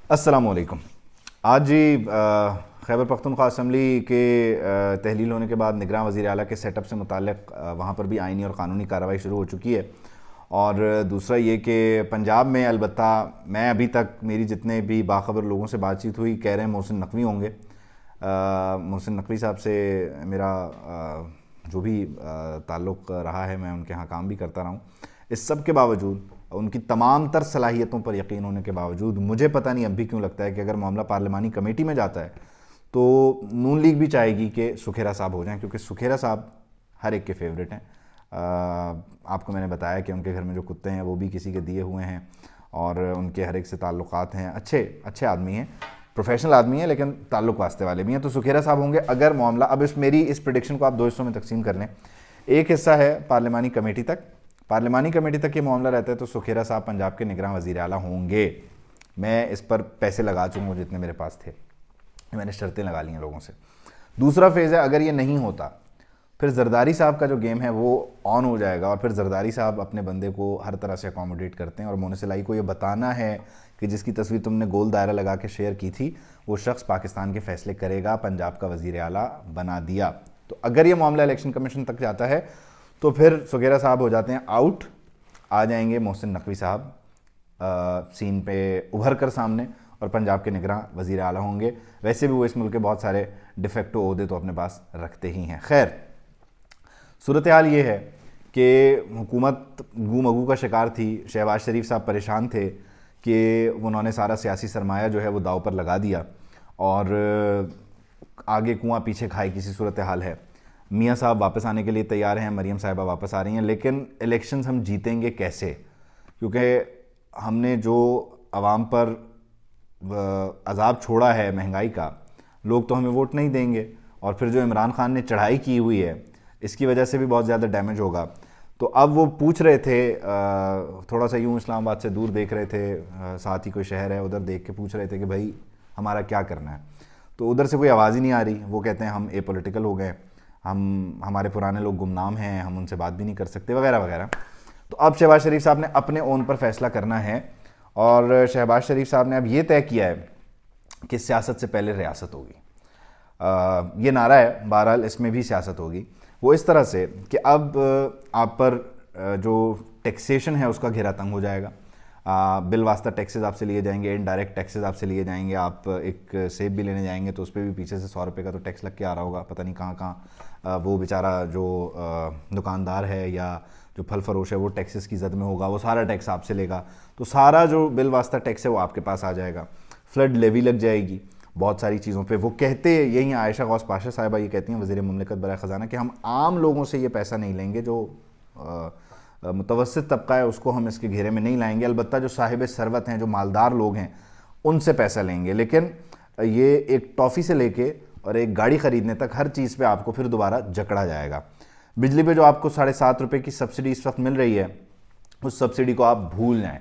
السلام علیکم۔ آج جی خیبر پختونخوا اسمبلی کے تحلیل ہونے کے بعد نگراں وزیر اعلیٰ کے سیٹ اپ سے متعلق وہاں پر بھی آئینی اور قانونی کارروائی شروع ہو چکی ہے، اور دوسرا یہ کہ پنجاب میں البتہ میں ابھی تک میری جتنے بھی باخبر لوگوں سے بات چیت ہوئی کہہ رہے ہیں محسن نقوی ہوں گے۔ محسن نقوی صاحب سے میرا جو بھی تعلق رہا ہے، میں ان کے ہاں کام بھی کرتا رہا ہوں، اس سب کے باوجود ان کی تمام تر صلاحیتوں پر یقین ہونے کے باوجود مجھے پتہ نہیں اب بھی کیوں لگتا ہے کہ اگر معاملہ پارلیمانی کمیٹی میں جاتا ہے تو نون لیگ بھی چاہے گی کہ سکھیرا صاحب ہو جائیں، کیونکہ سکھیرا صاحب ہر ایک کے فیوریٹ ہیں۔ آپ کو میں نے بتایا کہ ان کے گھر میں جو کتے ہیں وہ بھی کسی کے دیے ہوئے ہیں، اور ان کے ہر ایک سے تعلقات ہیں، اچھے آدمی ہیں، پروفیشنل آدمی ہیں، لیکن تعلق واسطے والے بھی ہیں۔ تو سکھیرا صاحب ہوں گے اگر معاملہ، اب میری اس پریڈکشن کو آپ دو حصوں میں تقسیم کر لیں۔ ایک حصہ ہے پارلیمانی کمیٹی تک یہ معاملہ رہتا ہے تو سکھیرا صاحب پنجاب کے نگراں وزیر اعلیٰ ہوں گے۔ میں اس پر پیسے لگا چکا ہوں جتنے میرے پاس تھے، میں نے شرطیں لگا لی ہیں لوگوں سے۔ دوسرا فیز ہے اگر یہ نہیں ہوتا پھر زرداری صاحب کا جو گیم ہے وہ آن ہو جائے گا، اور پھر زرداری صاحب اپنے بندے کو ہر طرح سے اکوموڈیٹ کرتے ہیں، اور مونس لائی کو یہ بتانا ہے کہ جس کی تصویر تم نے گول دائرہ لگا کے شیئر کی تھی وہ شخص پاکستان کے فیصلے کرے گا، پنجاب کا وزیر اعلیٰ بنا دیا۔ تو اگر یہ معاملہ الیکشن کمیشن تک جاتا ہے تو پھر سکھیرا صاحب ہو جاتے ہیں آؤٹ، آ جائیں گے محسن نقوی صاحب سین پہ ابھر کر سامنے، اور پنجاب کے نگراں وزیر اعلیٰ ہوں گے۔ ویسے بھی وہ اس ملک کے بہت سارے ڈیفیکٹو عہدے تو اپنے پاس رکھتے ہی ہیں۔ خیر، صورتحال یہ ہے کہ حکومت گو مگو کا شکار تھی، شہباز شریف صاحب پریشان تھے کہ انہوں نے سارا سیاسی سرمایہ جو ہے وہ داؤ پر لگا دیا، اور آگے کنواں پیچھے کھائی کسی صورتحال ہے۔ میاں صاحب واپس آنے کے لیے تیار ہیں، مریم صاحبہ واپس آ رہی ہیں، لیکن الیکشنز ہم جیتیں گے کیسے؟ کیونکہ ہم نے جو عوام پر عذاب چھوڑا ہے مہنگائی کا، لوگ تو ہمیں ووٹ نہیں دیں گے، اور پھر جو عمران خان نے چڑھائی کی ہوئی ہے اس کی وجہ سے بھی بہت زیادہ ڈیمیج ہوگا۔ تو اب وہ پوچھ رہے تھے، تھوڑا سا یوں اسلام آباد سے دور دیکھ رہے تھے، ساتھ ہی کوئی شہر ہے ادھر دیکھ کے پوچھ رہے تھے کہ بھائی ہمارا کیا کرنا ہے؟ تو ادھر سے کوئی آواز ہی نہیں آ رہی، وہ کہتے ہیں ہم اے پولیٹیکل ہو گئے، ہمارے پرانے لوگ گمنام ہیں، ہم ان سے بات بھی نہیں کر سکتے وغیرہ وغیرہ۔ تو اب شہباز شریف صاحب نے اپنے اون پر فیصلہ کرنا ہے، اور شہباز شریف صاحب نے اب یہ طے کیا ہے کہ سیاست سے پہلے ریاست ہوگی۔ یہ نعرہ ہے، بہرحال اس میں بھی سیاست ہوگی، وہ اس طرح سے کہ اب آپ پر جو ٹیکسیشن ہے اس کا گھیرا تنگ ہو جائے گا۔ بالواسطہ ٹیکسز آپ سے لیے جائیں گے، انڈائریکٹ ٹیکسز آپ سے لیے جائیں گے۔ آپ ایک سیب بھی لینے جائیں گے تو اس پہ بھی پیچھے سے 100 روپے کا تو ٹیکس لگ کے آ رہا ہوگا، پتہ نہیں کہاں کہاں وہ بیچارہ جو دکاندار ہے یا جو پھل فروش ہے وہ ٹیکسز کی زد میں ہوگا، وہ سارا ٹیکس آپ سے لے گا، تو سارا جو بالواسطہ ٹیکس ہے وہ آپ کے پاس آ جائے گا۔ فلڈ لیوی لگ جائے گی بہت ساری چیزوں پہ۔ وہ کہتے یہی عائشہ غوث پاشا صاحبہ یہ کہتی ہیں، وزیر مملکت برائے خزانہ، کہ ہم عام لوگوں سے یہ پیسہ نہیں لیں گے، جو متوسط طبقہ ہے اس کو ہم اس کے گھیرے میں نہیں لائیں گے، البتہ جو صاحب ثروت ہیں، جو مالدار لوگ ہیں ان سے پیسہ لیں گے، لیکن یہ ایک ٹافی سے لے کے اور ایک گاڑی خریدنے تک ہر چیز پہ آپ کو پھر دوبارہ جکڑا جائے گا۔ بجلی پہ جو آپ کو 7.5 روپے کی سبسڈی اس وقت مل رہی ہے، اس سبسڈی کو آپ بھول جائیں۔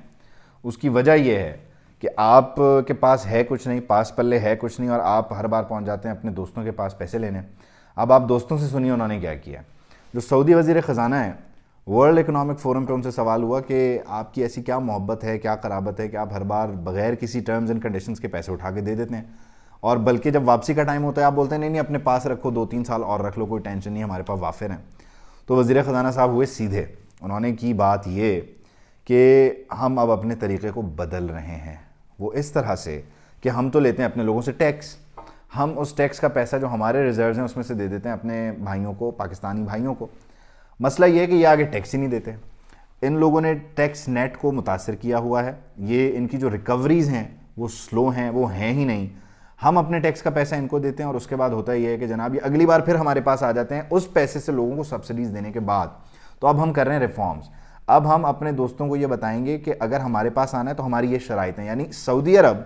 اس کی وجہ یہ ہے کہ آپ کے پاس ہے کچھ نہیں، پاس پلے ہے کچھ نہیں، اور آپ ہر بار پہنچ جاتے ہیں اپنے دوستوں کے پاس پیسے لینے۔ اب آپ دوستوں سے سنیے انہوں نے کیا کیا۔ جو سعودی وزیر خزانہ ہیں، ورلڈ اکنامک فورم پہ ان سے سوال ہوا کہ آپ کی ایسی کیا محبت ہے، کیا قرابت ہے کہ آپ ہر بار بغیر کسی ٹرمز اینڈ کنڈیشنز کے پیسے اٹھا کے دے دیتے ہیں، اور بلکہ جب واپسی کا ٹائم ہوتا ہے آپ بولتے ہیں نہیں اپنے پاس رکھو، 2-3 سال اور رکھ لو، کوئی ٹینشن نہیں، ہمارے پاس وافر ہیں۔ تو وزیر خزانہ صاحب ہوئے سیدھے، انہوں نے کی بات یہ کہ ہم اب اپنے طریقے کو بدل رہے ہیں۔ وہ اس طرح سے کہ ہم تو لیتے ہیں اپنے لوگوں سے ٹیکس، ہم اس ٹیکس کا پیسہ جو ہمارے ریزروز ہیں اس میں سے دے دیتے ہیں اپنے بھائیوں کو، پاکستانی بھائیوں کو۔ مسئلہ یہ ہے کہ یہ آگے ٹیکس ہی نہیں دیتے۔ ان لوگوں نے ٹیکس نیٹ کو متاثر کیا ہوا ہے، یہ ان کی جو ریکوریز ہیں وہ سلو ہیں، وہ ہیں ہی نہیں۔ ہم اپنے ٹیکس کا پیسہ ان کو دیتے ہیں، اور اس کے بعد ہوتا یہ ہے کہ جناب یہ اگلی بار پھر ہمارے پاس آ جاتے ہیں اس پیسے سے لوگوں کو سبسڈیز دینے کے بعد۔ تو اب ہم کر رہے ہیں ریفارمز، اب ہم اپنے دوستوں کو یہ بتائیں گے کہ اگر ہمارے پاس آنا ہے تو ہماری یہ شرائط ہیں، یعنی سعودی عرب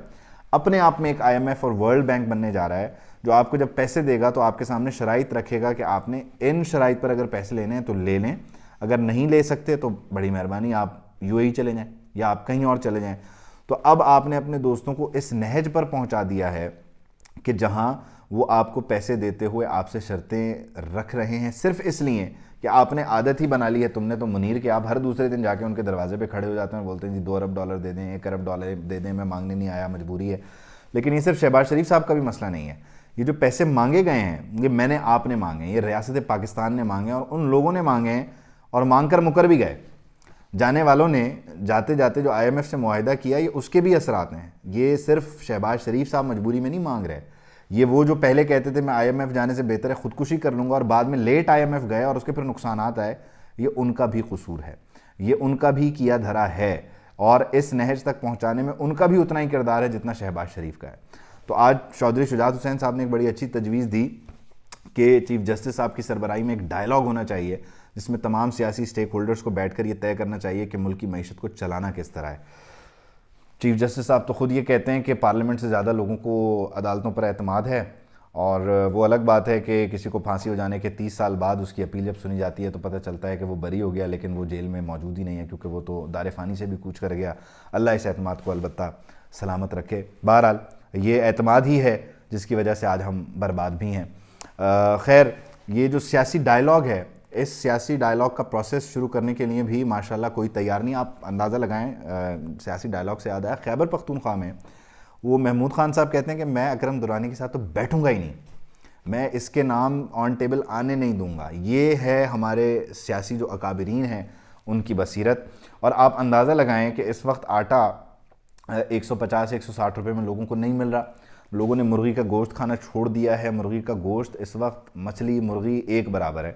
اپنے آپ میں ایک IMF اور ورلڈ بینک بننے جا رہا ہے، جو آپ کو جب پیسے دے گا تو آپ کے سامنے شرائط رکھے گا کہ آپ نے ان شرائط پر اگر پیسے لینے ہیں تو لے لیں، اگر نہیں لے سکتے تو بڑی مہربانی آپ UAE چلے جائیں یا آپ کہیں اور چلے جائیں۔ تو اب آپ نے اپنے دوستوں کو اس نہج پر پہنچا دیا ہے کہ جہاں وہ آپ کو پیسے دیتے ہوئے آپ سے شرطیں رکھ رہے ہیں صرف اس لیے کہ آپ نے عادت ہی بنا لی ہے تم نے تو منیر کہ آپ ہر دوسرے دن جا کے ان کے دروازے پہ کھڑے ہو جاتے ہیں اور بولتے ہیں جی 2 ارب ڈالر دے دیں، 1 ارب ڈالر دے دیں، میں مانگنے نہیں آیا، مجبوری ہے۔ لیکن یہ صرف شہباز شریف صاحب کا بھی مسئلہ نہیں ہے، یہ جو پیسے مانگے گئے ہیں یہ میں نے آپ نے مانگے ہیں، یہ ریاست پاکستان نے مانگے ہیں، اور ان لوگوں نے مانگے ہیں اور مانگ کر مکر بھی گئے۔ جانے والوں نے جاتے جاتے جو آئی ایم ایف سے معاہدہ کیا یہ اس کے بھی اثرات ہیں۔ یہ صرف شہباز شریف صاحب مجبوری میں نہیں مانگ رہے، یہ وہ جو پہلے کہتے تھے میں آئی ایم ایف جانے سے بہتر ہے خودکشی کر لوں گا اور بعد میں لیٹ آئی ایم ایف گئے اور اس کے پھر نقصانات آئے، یہ ان کا بھی قصور ہے، یہ ان کا بھی کیا دھرا ہے، اور اس نہج تک پہنچانے میں ان کا بھی اتنا ہی کردار ہے جتنا شہباز شریف کا ہے۔ تو آج چودھری شجاعت حسین صاحب نے ایک بڑی اچھی تجویز دی کہ چیف جسٹس صاحب کی سربراہی میں ایک ڈائلاگ ہونا چاہیے جس میں تمام سیاسی سٹیک ہولڈرز کو بیٹھ کر یہ طے کرنا چاہیے کہ ملک کی معیشت کو چلانا کس طرح ہے۔ چیف جسٹس صاحب تو خود یہ کہتے ہیں کہ پارلیمنٹ سے زیادہ لوگوں کو عدالتوں پر اعتماد ہے، اور وہ الگ بات ہے کہ کسی کو پھانسی ہو جانے کے 30 سال بعد اس کی اپیل جب سنی جاتی ہے تو پتہ چلتا ہے کہ وہ بری ہو گیا، لیکن وہ جیل میں موجود ہی نہیں ہے کیونکہ وہ تو دار فانی سے بھی کوچ کر گیا۔ اللہ اس اعتماد کو البتہ سلامت رکھے۔ بہرحال یہ اعتماد ہی ہے جس کی وجہ سے آج ہم برباد بھی ہیں۔ خیر، یہ جو سیاسی ڈائلاگ ہے، اس سیاسی ڈائلاگ کا پروسیس شروع کرنے کے لیے بھی ماشاءاللہ کوئی تیار نہیں۔ آپ اندازہ لگائیں، سیاسی ڈائلاگ سے یاد آیا، خیبر پختونخوا میں وہ محمود خان صاحب کہتے ہیں کہ میں اکرم درانی کے ساتھ تو بیٹھوں گا ہی نہیں، میں اس کے نام آن ٹیبل آنے نہیں دوں گا۔ یہ ہے ہمارے سیاسی جو اکابرین ہیں ان کی بصیرت۔ اور آپ اندازہ لگائیں کہ اس وقت آٹا 150 160 روپے میں لوگوں کو نہیں مل رہا، لوگوں نے مرغی کا گوشت کھانا چھوڑ دیا ہے۔ مرغی کا گوشت اس وقت مچھلی مرغی ایک برابر ہے،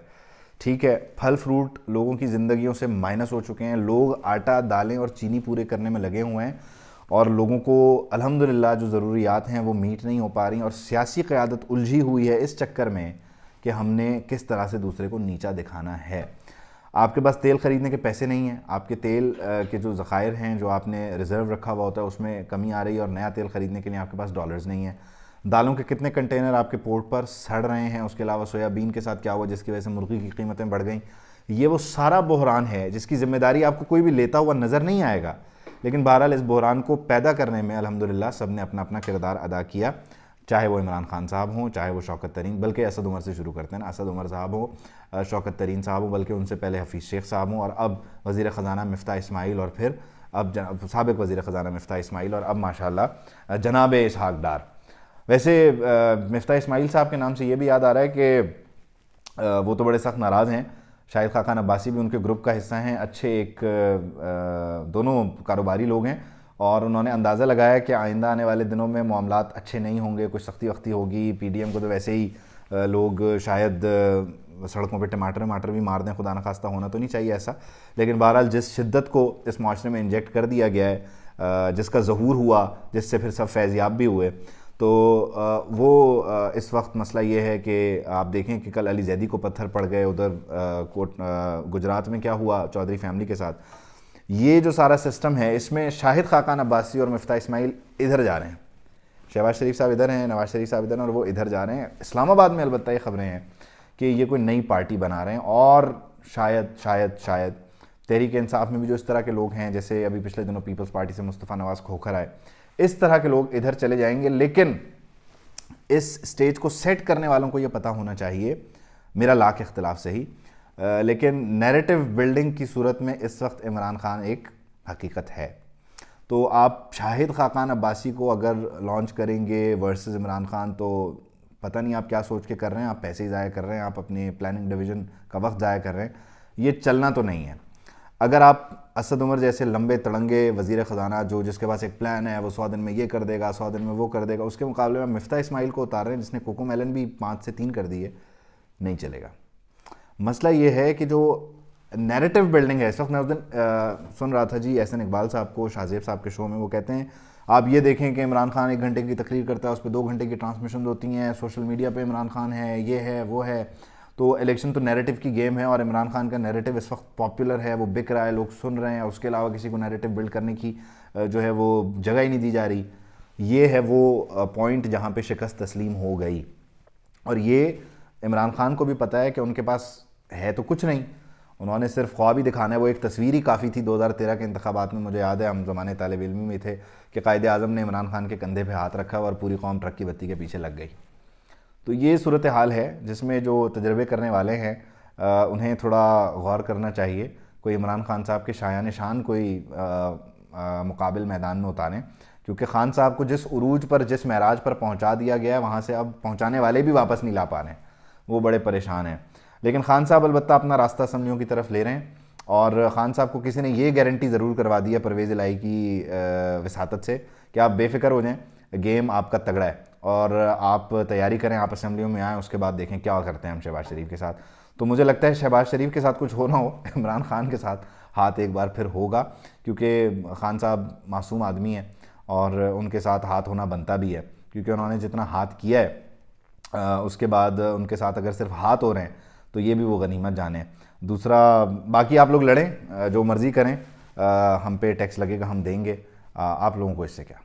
ٹھیک ہے۔ پھل فروٹ لوگوں کی زندگیوں سے مائنس ہو چکے ہیں، لوگ آٹا دالیں اور چینی پورے کرنے میں لگے ہوئے ہیں، اور لوگوں کو الحمدللہ جو ضروریات ہیں وہ میٹ نہیں ہو پا رہی ہیں، اور سیاسی قیادت الجھی ہوئی ہے اس چکر میں کہ ہم نے کس طرح سے دوسرے کو نیچا دکھانا ہے۔ آپ کے پاس تیل خریدنے کے پیسے نہیں ہیں، آپ کے تیل کے جو ذخائر ہیں جو آپ نے ریزرو رکھا ہوا ہوتا ہے اس میں کمی آ رہی ہے، اور نیا تیل خریدنے کے لیے آپ کے پاس ڈالرز نہیں ہیں۔ دالوں کے کتنے کنٹینر آپ کے پورٹ پر سڑ رہے ہیں، اس کے علاوہ سویا بین کے ساتھ کیا ہوا جس کی وجہ سے مرغی کی قیمتیں بڑھ گئیں۔ یہ وہ سارا بحران ہے جس کی ذمہ داری آپ کو کوئی بھی لیتا ہوا نظر نہیں آئے گا، لیکن بہرحال اس بحران کو پیدا کرنے میں الحمدللہ سب نے اپنا اپنا کردار ادا کیا، چاہے وہ عمران خان صاحب ہوں، چاہے وہ شوکت ترین، بلکہ اسد عمر سے شروع کرتے ہیں نا، اسد عمر صاحب ہوں، شوکت ترین صاحب ہوں، بلکہ ان سے پہلے حفیظ شیخ صاحب ہوں، اور اب وزیر خزانہ مفتاح اسماعیل، اور پھر اب سابق وزیر خزانہ مفتاح اسماعیل، اور اب ماشاءاللہ جناب اسحاق ڈار۔ ویسے مفتاح اسماعیل صاحب کے نام سے یہ بھی یاد آ رہا ہے کہ وہ تو بڑے سخت ناراض ہیں، شاہد خاقان عباسی بھی ان کے گروپ کا حصہ ہیں، اچھے ایک دونوں کاروباری لوگ ہیں، اور انہوں نے اندازہ لگایا کہ آئندہ آنے والے دنوں میں معاملات اچھے نہیں ہوں گے، کچھ سختی وقتی ہوگی، پی ڈی ایم کو تو ویسے ہی لوگ شاید سڑکوں پہ ٹماٹر بھی مار دیں، خدا نخواستہ ہونا تو نہیں چاہیے ایسا، لیکن بہرحال جس شدت کو اس معاشرے میں انجیکٹ کر دیا گیا ہے، جس کا ظہور ہوا، جس سے پھر سب فیضیاب بھی ہوئے، تو وہ اس وقت مسئلہ یہ ہے کہ آپ دیکھیں کہ کل علی زیدی کو پتھر پڑ گئے، ادھر گجرات میں کیا ہوا چودھری فیملی کے ساتھ۔ یہ جو سارا سسٹم ہے اس میں شاہد خاقان عباسی اور مفتاح اسماعیل ادھر جا رہے ہیں، شہباز شریف صاحب ادھر ہیں، نواز شریف صاحب ادھر ہیں، اور وہ ادھر جا رہے ہیں۔ اسلام آباد میں البتہ یہ خبریں ہیں کہ یہ کوئی نئی پارٹی بنا رہے ہیں، اور شاید تحریک انصاف میں بھی جو اس طرح کے لوگ ہیں، جیسے ابھی پچھلے دنوں پیپلز پارٹی سے مصطفیٰ نواز کھوکھر آئے، اس طرح کے لوگ ادھر چلے جائیں گے۔ لیکن اس سٹیج کو سیٹ کرنے والوں کو یہ پتہ ہونا چاہیے، میرا لاکھ اختلاف سے ہی، لیکن نیریٹو بلڈنگ کی صورت میں اس وقت عمران خان ایک حقیقت ہے۔ تو آپ شاہد خاقان عباسی کو اگر لانچ کریں گے ورسز عمران خان، تو پتہ نہیں آپ کیا سوچ کے کر رہے ہیں، آپ پیسے ہی ضائع کر رہے ہیں، آپ اپنے پلاننگ ڈویژن کا وقت ضائع کر رہے ہیں، یہ چلنا تو نہیں ہے۔ اگر آپ اسد عمر جیسے لمبے تڑنگے وزیر خزانہ جس کے پاس ایک پلان ہے، وہ 100 دن میں یہ کر دے گا، 100 دن میں وہ کر دے گا، اس کے مقابلے میں مفتاح اسماعیل کو اتار رہے ہیں جس نے کوکو میلن بھی 5 سے 3 کر دی ہے، نہیں چلے گا۔ مسئلہ یہ ہے کہ جو نیریٹو بلڈنگ ہے، اس وقت میں اس دن سن رہا تھا جی احسن اقبال صاحب کو شاہ زیب صاحب کے شو میں، وہ کہتے ہیں آپ یہ دیکھیں کہ عمران خان 1 گھنٹے کی تقریر کرتا ہے، اس پہ 2 گھنٹے کی ٹرانسمیشنز ہوتی ہیں، سوشل میڈیا پہ عمران خان ہے، یہ ہے وہ ہے، تو الیکشن تو نیریٹو کی گیم ہے، اور عمران خان کا نیریٹو اس وقت پاپولر ہے، وہ بک رہا ہے، لوگ سن رہے ہیں، اس کے علاوہ کسی کو نیریٹو بلڈ کرنے کی جو ہے وہ جگہ ہی نہیں دی جا رہی۔ یہ ہے وہ پوائنٹ جہاں پہ شکست تسلیم ہو گئی، اور یہ عمران خان کو بھی پتہ ہے کہ ان کے پاس ہے تو کچھ نہیں، انہوں نے صرف خواب ہی دکھانا ہے۔ وہ ایک تصویر ہی کافی تھی 2013 کے انتخابات میں، مجھے یاد ہے ہم زمانے طالب علمی میں تھے کہ قائد اعظم نے عمران خان کے کندھے پہ ہاتھ رکھا اور پوری قوم ٹرک کی بتی کے پیچھے لگ گئی۔ تو یہ صورتحال ہے جس میں جو تجربے کرنے والے ہیں انہیں تھوڑا غور کرنا چاہیے. کوئی عمران خان صاحب کے شایان شان کوئی مقابل میدان میں اتاریں, کیونکہ خان صاحب کو جس عروج پر, جس معراج پر پہنچا دیا گیا ہے, وہاں سے اب پہنچانے والے بھی واپس نہیں لا پا رہے ہیں, وہ بڑے پریشان ہیں. لیکن خان صاحب البتہ اپنا راستہ اسمبلیوں کی طرف لے رہے ہیں, اور خان صاحب کو کسی نے یہ گارنٹی ضرور کروا دی ہے پرویز الہی کی وساطت سے کہ آپ بے فکر ہو جائیں, گیم آپ کا تگڑا ہے اور آپ تیاری کریں, آپ اسمبلیوں میں آئیں, اس کے بعد دیکھیں کیا کرتے ہیں ہم شہباز شریف کے ساتھ. تو مجھے لگتا ہے شہباز شریف کے ساتھ کچھ ہو نہ ہو, عمران خان کے ساتھ ہاتھ ایک بار پھر ہوگا, کیونکہ خان صاحب معصوم آدمی ہیں اور ان کے ساتھ ہاتھ ہونا بنتا بھی ہے, کیونکہ انہوں نے جتنا ہاتھ کیا ہے اس کے بعد ان کے ساتھ اگر صرف ہاتھ ہو رہے ہیں تو یہ بھی وہ غنیمت جانیں. دوسرا, باقی آپ لوگ لڑیں, جو مرضی کریں, ہم پہ ٹیکس لگے گا ہم دیں گے, آپ لوگوں کو اس سے کیا.